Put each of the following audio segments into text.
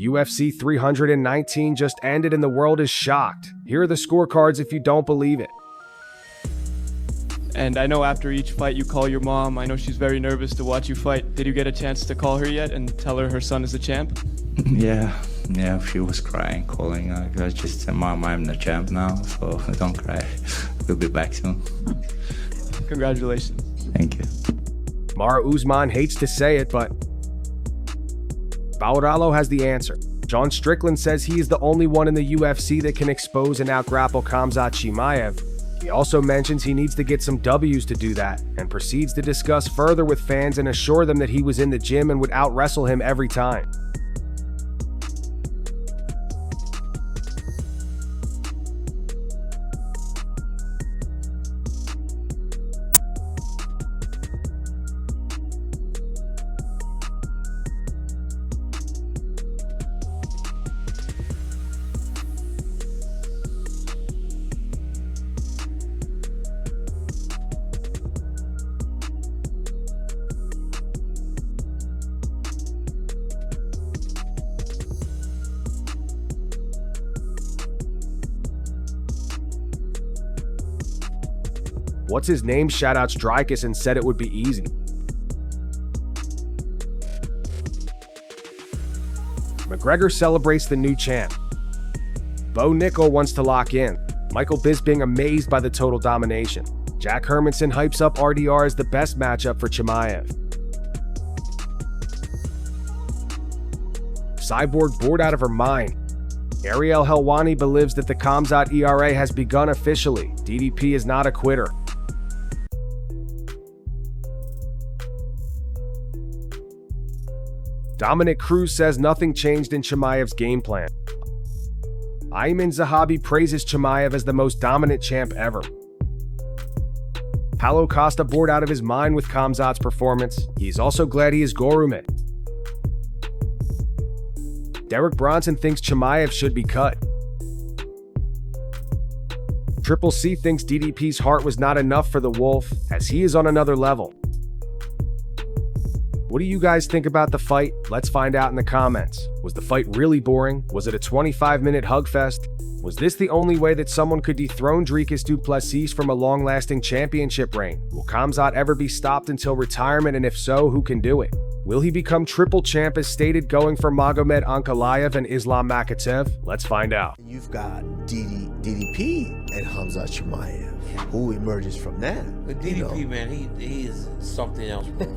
UFC 319 just ended and the world is shocked. Here are the scorecards if you don't believe it. And I know after each fight you call your mom. I know she's very nervous to watch you fight. Did you get a chance to call her yet and tell her son is the champ? Yeah, she was crying, calling. I just said, Mom, I'm the champ now, so don't cry. We'll be back soon. Congratulations. Thank you. Mara Usman hates to say it, but Bauralo has the answer. Sean Strickland says he is the only one in the UFC that can expose and outgrapple Khamzat Chimaev. He also mentions he needs to get some W's to do that, and proceeds to discuss further with fans and assure them that he was in the gym and would out-wrestle him every time. What's his name shoutouts Dricus and said it would be easy. McGregor celebrates the new champ. Bo Nickel wants to lock in. Michael Bisping amazed by the total domination. Jack Hermanson hypes up RDR as the best matchup for Chimaev. Cyborg bored out of her mind. Ariel Helwani believes that the Khamzat ERA has begun officially. DDP is not a quitter. Dominic Cruz says nothing changed in Chimaev's game plan. Ayman Zahabi praises Chimaev as the most dominant champ ever. Paulo Costa bored out of his mind with Khamzat's performance. He's also glad he is Gorumet. Derek Bronson thinks Chimaev should be cut. Triple C thinks DDP's heart was not enough for the Wolf, as he is on another level. What do you guys think about the fight? Let's find out in the comments. Was the fight really boring? Was it a 25-minute hugfest? Was this the only way that someone could dethrone Dricus Du Plessis from a long-lasting championship reign? Will Khamzat ever be stopped until retirement, and if so, who can do it? Will he become triple champ as stated, going for Magomed Ankalaev and Islam Makhachev? Let's find out. You've got DDP and Khamzat Chimaev. Who emerges from that? But DDP, man, he is something else, bro.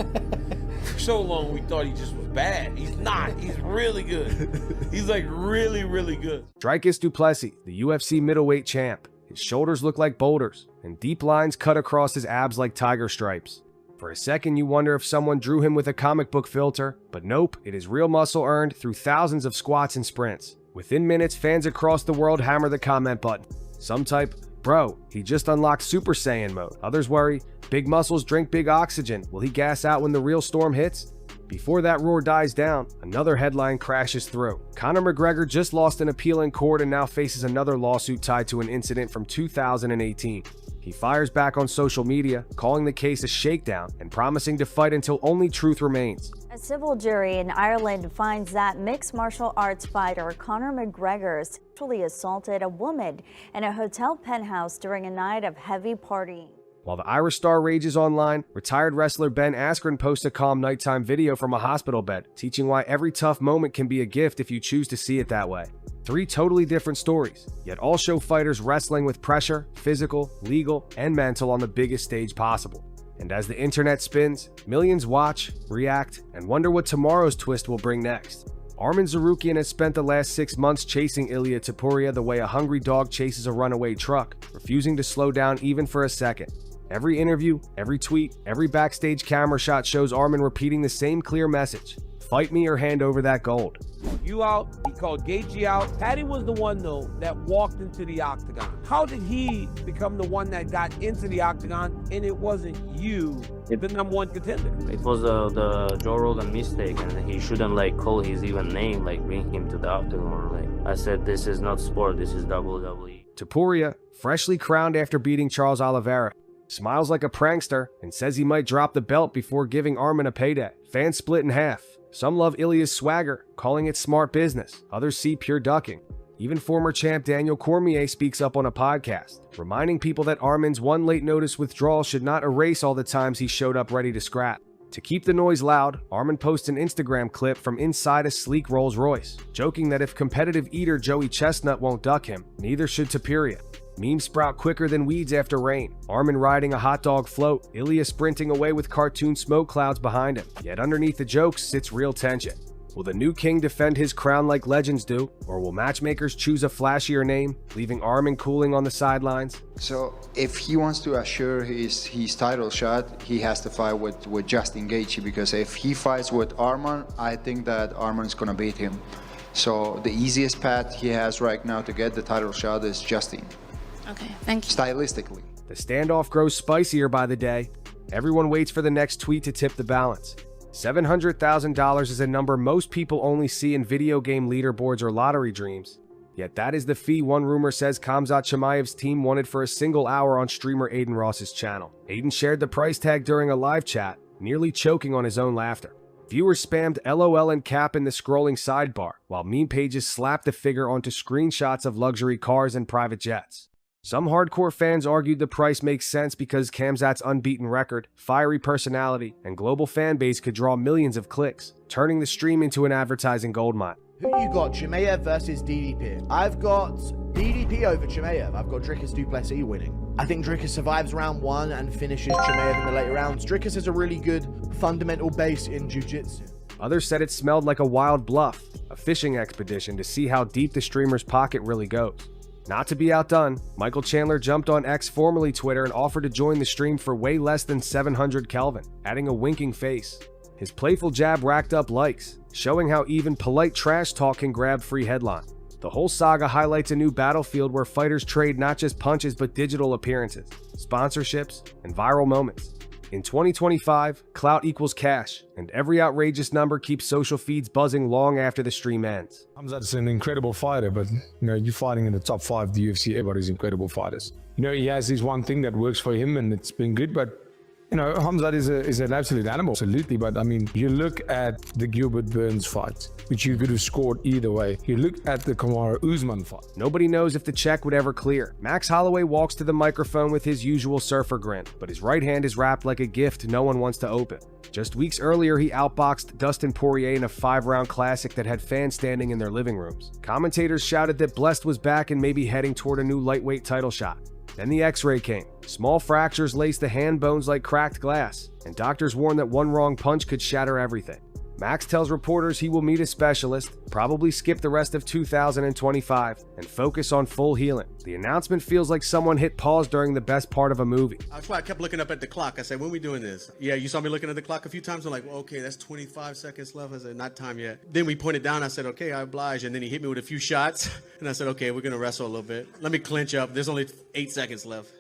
For so long we thought he just was bad. He's not. He's really good. He's like really, really good. Dricus Du Plessis, the UFC middleweight champ. His shoulders look like boulders, and deep lines cut across his abs like tiger stripes. For a second you wonder if someone drew him with a comic book filter, but nope, it is real muscle earned through thousands of squats and sprints. Within minutes, fans across the world hammer the comment button. Some type, bro, he just unlocked Super Saiyan mode. Others worry, big muscles drink big oxygen. Will he gas out when the real storm hits? Before that roar dies down, another headline crashes through. Conor McGregor just lost an appeal in court and now faces another lawsuit tied to an incident from 2018. He fires back on social media, calling the case a shakedown and promising to fight until only truth remains. A civil jury in Ireland finds that mixed martial arts fighter Conor McGregor sexually assaulted a woman in a hotel penthouse during a night of heavy partying. While the Irish star rages online, retired wrestler Ben Askren posts a calm nighttime video from a hospital bed, teaching why every tough moment can be a gift if you choose to see it that way. 3 totally different stories, yet all show fighters wrestling with pressure, physical, legal, and mental on the biggest stage possible. And as the internet spins, millions watch, react, and wonder what tomorrow's twist will bring next. Arman Zarukian has spent the last 6 months chasing Ilia Topuria the way a hungry dog chases a runaway truck, refusing to slow down even for a second. Every interview, every tweet, every backstage camera shot shows Arman repeating the same clear message: fight me or hand over that gold. You out, he called Gaethje out. Patty was the one, though, that walked into the octagon. How did he become the one that got into the octagon and it wasn't you, the #1 contender? It was the Joe Rogan mistake, and he shouldn't call his even name, bring him to the octagon. I said, this is not sport, this is WWE. Topuria, freshly crowned after beating Charles Oliveira, smiles like a prankster and says he might drop the belt before giving Arman a payday. Fans split in half. Some love Ilia's swagger, calling it smart business. Others see pure ducking. Even former champ Daniel Cormier speaks up on a podcast, reminding people that Arman's one late notice withdrawal should not erase all the times he showed up ready to scrap. To keep the noise loud, Arman posts an Instagram clip from inside a sleek Rolls-Royce, joking that if competitive eater Joey Chestnut won't duck him, neither should Topuria. Memes sprout quicker than weeds after rain. Arman riding a hot dog float, Ilia sprinting away with cartoon smoke clouds behind him. Yet underneath the jokes sits real tension. Will the new king defend his crown like legends do, or will matchmakers choose a flashier name, leaving Arman cooling on the sidelines? So if he wants to assure his title shot, he has to fight with Justin Gaethje, because if he fights with Arman, I think that Arman's gonna beat him. So the easiest path he has right now to get the title shot is Justin. Okay, thank you. Stylistically. The standoff grows spicier by the day. Everyone waits for the next tweet to tip the balance. $700,000 is a number most people only see in video game leaderboards or lottery dreams. Yet that is the fee one rumor says Khamzat Chimaev's team wanted for a single hour on streamer Aiden Ross's channel. Aiden shared the price tag during a live chat, nearly choking on his own laughter. Viewers spammed LOL and cap in the scrolling sidebar, while meme pages slapped the figure onto screenshots of luxury cars and private jets. Some hardcore fans argued the price makes sense because Khamzat's unbeaten record, fiery personality, and global fan base could draw millions of clicks, turning the stream into an advertising goldmine. Who you got, Chimaev versus DDP? I've got DDP over Chimaev. I've got Dricus Du Plessis winning. I think Dricus survives round 1 and finishes Chimaev in the later rounds. Dricus has a really good fundamental base in jiu-jitsu. Others said it smelled like a wild bluff, a fishing expedition to see how deep the streamer's pocket really goes. Not to be outdone, Michael Chandler jumped on X, formerly Twitter, and offered to join the stream for way less than 700 Kelvin, adding a winking face. His playful jab racked up likes, showing how even polite trash talk can grab free headline. The whole saga highlights a new battlefield where fighters trade not just punches but digital appearances, sponsorships, and viral moments. In 2025, clout equals cash, and every outrageous number keeps social feeds buzzing long after the stream ends. Khamzat's an incredible fighter, but you're fighting in the top 5 of the UFC. Everybody's incredible fighters. He has this one thing that works for him, and it's been good, but Khamzat is an absolute animal, absolutely. But I mean, you look at the Gilbert Burns fight, which you could have scored either way. You look at the Kamaru Usman fight. Nobody knows if the check would ever clear. Max Holloway walks to the microphone with his usual surfer grin, but his right hand is wrapped like a gift no one wants to open. Just weeks earlier, he outboxed Dustin Poirier in a 5-round classic that had fans standing in their living rooms. Commentators shouted that Blessed was back and maybe heading toward a new lightweight title shot. Then the X-ray came. Small fractures laced the hand bones like cracked glass, and doctors warned that one wrong punch could shatter everything. Max tells reporters he will meet a specialist, probably skip the rest of 2025, and focus on full healing. The announcement feels like someone hit pause during the best part of a movie. That's why I kept looking up at the clock. I said, when are we doing this? Yeah, you saw me looking at the clock a few times. I'm like, well, okay, that's 25 seconds left. I said, not time yet. Then we pointed down. I said, okay, I oblige. And then he hit me with a few shots. And I said, okay, we're going to wrestle a little bit. Let me clinch up. There's only 8 seconds left.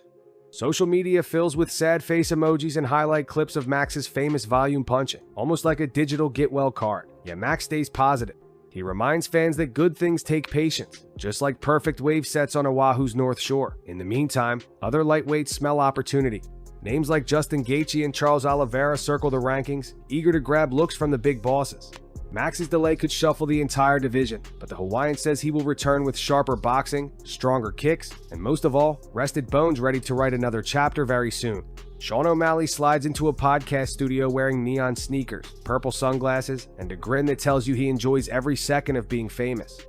Social media fills with sad face emojis and highlight clips of Max's famous volume punching, almost like a digital get-well card. Yet Max stays positive. He reminds fans that good things take patience, just like perfect wave sets on Oahu's North Shore. In the meantime, other lightweights smell opportunity. Names like Justin Gaethje and Charles Oliveira circle the rankings, eager to grab looks from the big bosses. Max's delay could shuffle the entire division, but the Hawaiian says he will return with sharper boxing, stronger kicks, and most of all, rested bones ready to write another chapter very soon. Sean O'Malley slides into a podcast studio wearing neon sneakers, purple sunglasses, and a grin that tells you he enjoys every second of being famous.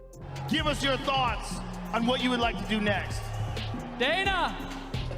Give us your thoughts on what you would like to do next. Dana,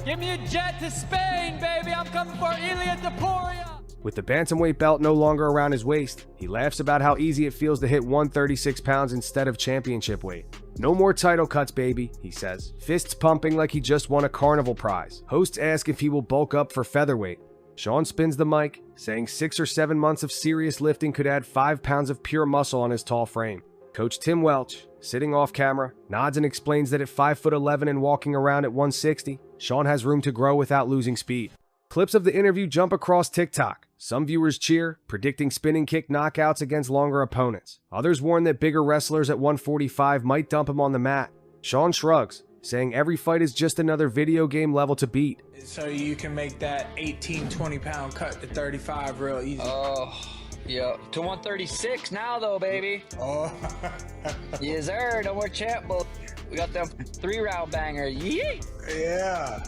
give me a jet to Spain, baby. I'm coming for Ilia Topuria. With the bantamweight belt no longer around his waist, he laughs about how easy it feels to hit 136 pounds instead of championship weight. No more title cuts, baby, he says, fists pumping like he just won a carnival prize. Hosts ask if he will bulk up for featherweight. Sean spins the mic, saying 6 or 7 months of serious lifting could add 5 pounds of pure muscle on his tall frame. Coach Tim Welch, sitting off camera, nods and explains that at 5'11" and walking around at 160, Sean has room to grow without losing speed. Clips of the interview jump across TikTok. Some viewers cheer, predicting spinning kick knockouts against longer opponents. Others warn that bigger wrestlers at 145 might dump him on the mat. Sean shrugs, saying every fight is just another video game level to beat. So you can make that 18, 20 pound cut to 35 real easy. Yeah, to 136 now though, baby. Oh. Yes, sir. No more champ, but we got them 3-round banger. Yee! Yeah.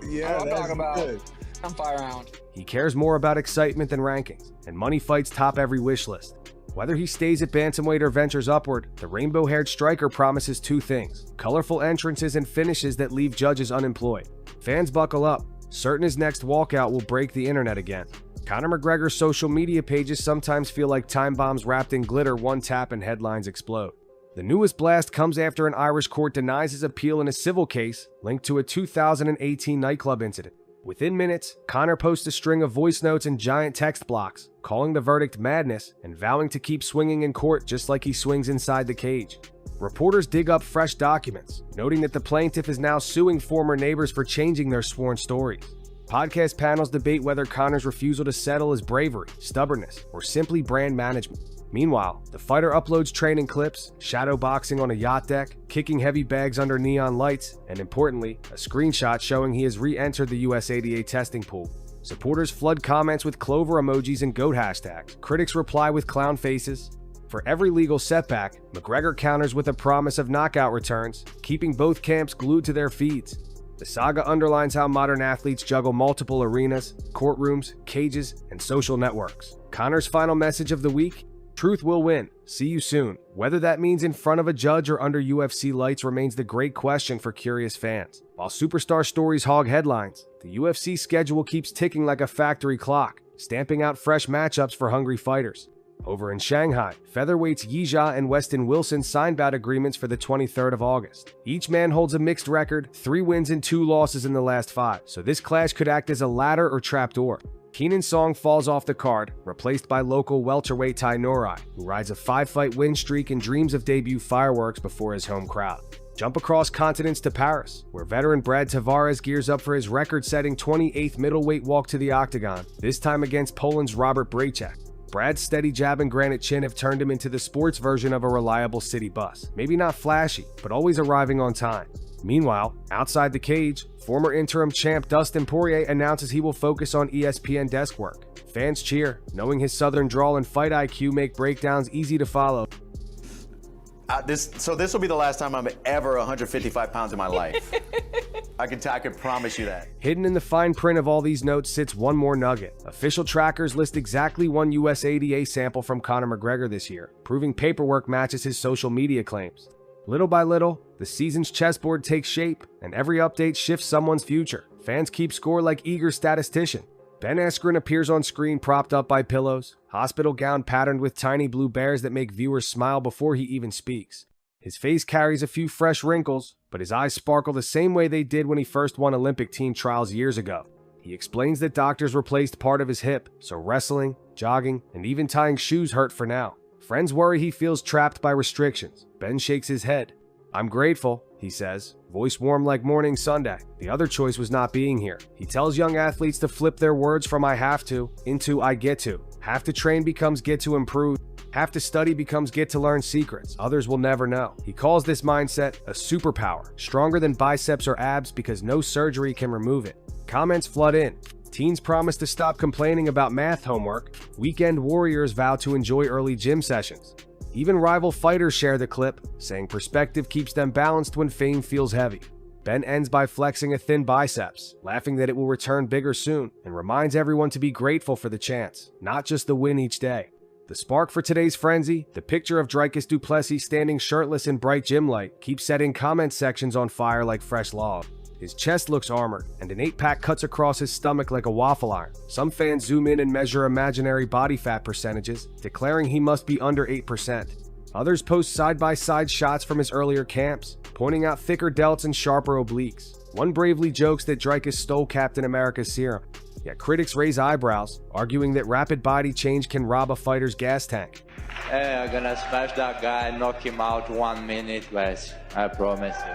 Yeah, I'm that's talking about. good. I'm 5 round. He cares more about excitement than rankings, and money fights top every wish list. Whether he stays at bantamweight or ventures upward, the rainbow-haired striker promises 2 things: colorful entrances and finishes that leave judges unemployed. Fans buckle up, certain his next walkout will break the internet again. Conor McGregor's social media pages sometimes feel like time bombs wrapped in glitter. One tap and headlines explode. The newest blast comes after an Irish court denies his appeal in a civil case linked to a 2018 nightclub incident. Within minutes, Conor posts a string of voice notes and giant text blocks, calling the verdict madness and vowing to keep swinging in court just like he swings inside the cage. Reporters dig up fresh documents, noting that the plaintiff is now suing former neighbors for changing their sworn stories. Podcast panels debate whether Conor's refusal to settle is bravery, stubbornness, or simply brand management. Meanwhile, the fighter uploads training clips, shadow boxing on a yacht deck, kicking heavy bags under neon lights, and importantly, a screenshot showing he has re-entered the USADA testing pool. Supporters flood comments with clover emojis and GOAT hashtags. Critics reply with clown faces. For every legal setback, McGregor counters with a promise of knockout returns, keeping both camps glued to their feeds. The saga underlines how modern athletes juggle multiple arenas, courtrooms, cages, and social networks. Conor's final message of the week: truth will win. See you soon. Whether that means in front of a judge or under UFC lights remains the great question for curious fans. While superstar stories hog headlines, the UFC schedule keeps ticking like a factory clock, stamping out fresh matchups for hungry fighters. Over in Shanghai, featherweights Yi Jia and Weston Wilson signed bout agreements for the 23rd of August. Each man holds a mixed record, 3 wins and 2 losses in the last 5, so this clash could act as a ladder or trapdoor. Keenan Song falls off the card, replaced by local welterweight Tai Norai, who rides a 5-fight win streak and dreams of debut fireworks before his home crowd. Jump across continents to Paris, where veteran Brad Tavares gears up for his record-setting 28th middleweight walk to the octagon, this time against Poland's Robert Brejčak. Brad's steady jab and granite chin have turned him into the sports version of a reliable city bus. Maybe not flashy, but always arriving on time. Meanwhile, outside the cage, former interim champ Dustin Poirier announces he will focus on ESPN desk work. Fans cheer, knowing his southern drawl and fight IQ make breakdowns easy to follow. This will be the last time I'm ever 155 pounds in my life. I can promise you that. Hidden in the fine print of all these notes sits one more nugget. Official trackers list exactly 1 USADA sample from Conor McGregor this year, proving paperwork matches his social media claims. Little by little, the season's chessboard takes shape, and every update shifts someone's future. Fans keep score like eager statistician. Ben Askren appears on screen propped up by pillows, hospital gown patterned with tiny blue bears that make viewers smile before he even speaks. His face carries a few fresh wrinkles, but his eyes sparkle the same way they did when he first won Olympic team trials years ago. He explains that doctors replaced part of his hip, so wrestling, jogging, and even tying shoes hurt for now. Friends worry he feels trapped by restrictions. Ben shakes his head. "I'm grateful," he says, voice warm like morning Sunday. The other choice was not being here. He tells young athletes to flip their words from "I have to" into "I get to." Have to train becomes get to improve. Have to study becomes get to learn secrets others will never know. He calls this mindset a superpower, stronger than biceps or abs because no surgery can remove it. Comments flood in. Teens promise to stop complaining about math homework. Weekend warriors vow to enjoy early gym sessions. Even rival fighters share the clip, saying perspective keeps them balanced when fame feels heavy. Ben ends by flexing a thin biceps, laughing that it will return bigger soon, and reminds everyone to be grateful for the chance, not just the win each day. The spark for today's frenzy, the picture of Dricus Du Plessis standing shirtless in bright gym light, keeps setting comment sections on fire like fresh lava. His chest looks armored, and an 8-pack cuts across his stomach like a waffle iron. Some fans zoom in and measure imaginary body fat percentages, declaring he must be under 8%. Others post side-by-side shots from his earlier camps, pointing out thicker delts and sharper obliques. One bravely jokes that Dricus stole Captain America's serum, yet critics raise eyebrows, arguing that rapid body change can rob a fighter's gas tank. Hey, I'm gonna smash that guy and knock him out 1 minute, guys. I promise you.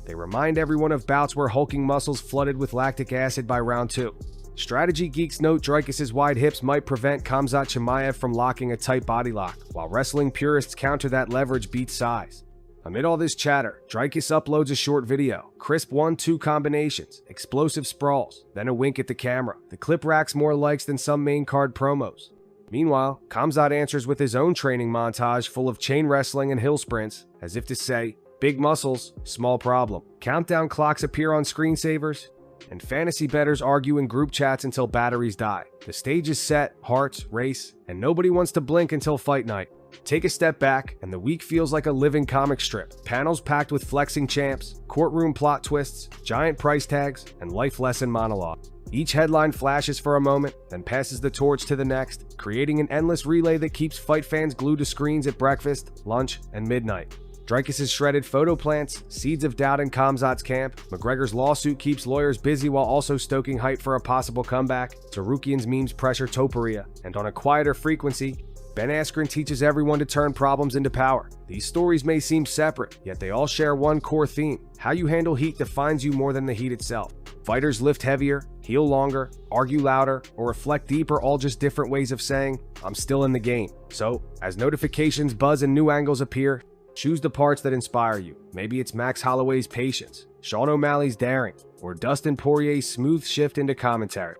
They remind everyone of bouts where hulking muscles flooded with lactic acid by round 2. Strategy geeks note Dricus' wide hips might prevent Khamzat Chimaev from locking a tight body lock, while wrestling purists counter that leverage beats size. Amid all this chatter, Dricus uploads a short video, crisp 1-2 combinations, explosive sprawls, then a wink at the camera. The clip racks more likes than some main card promos. Meanwhile, Khamzat answers with his own training montage full of chain wrestling and hill sprints, as if to say, big muscles, small problem. Countdown clocks appear on screensavers, and fantasy bettors argue in group chats until batteries die. The stage is set, hearts race, and nobody wants to blink until fight night. Take a step back, and the week feels like a living comic strip. Panels packed with flexing champs, courtroom plot twists, giant price tags, and life lesson monologues. Each headline flashes for a moment, then passes the torch to the next, creating an endless relay that keeps fight fans glued to screens at breakfast, lunch, and midnight. Dricus' shredded photo plants seeds of doubt in Khamzat's camp. McGregor's lawsuit keeps lawyers busy while also stoking hype for a possible comeback. Sarukian's memes pressure Topuria. And on a quieter frequency, Ben Askren teaches everyone to turn problems into power. These stories may seem separate, yet they all share one core theme. How you handle heat defines you more than the heat itself. Fighters lift heavier, heal longer, argue louder, or reflect deeper, all just different ways of saying, I'm still in the game. So, as notifications buzz and new angles appear, choose the parts that inspire you. Maybe it's Max Holloway's patience, Sean O'Malley's daring, or Dustin Poirier's smooth shift into commentary.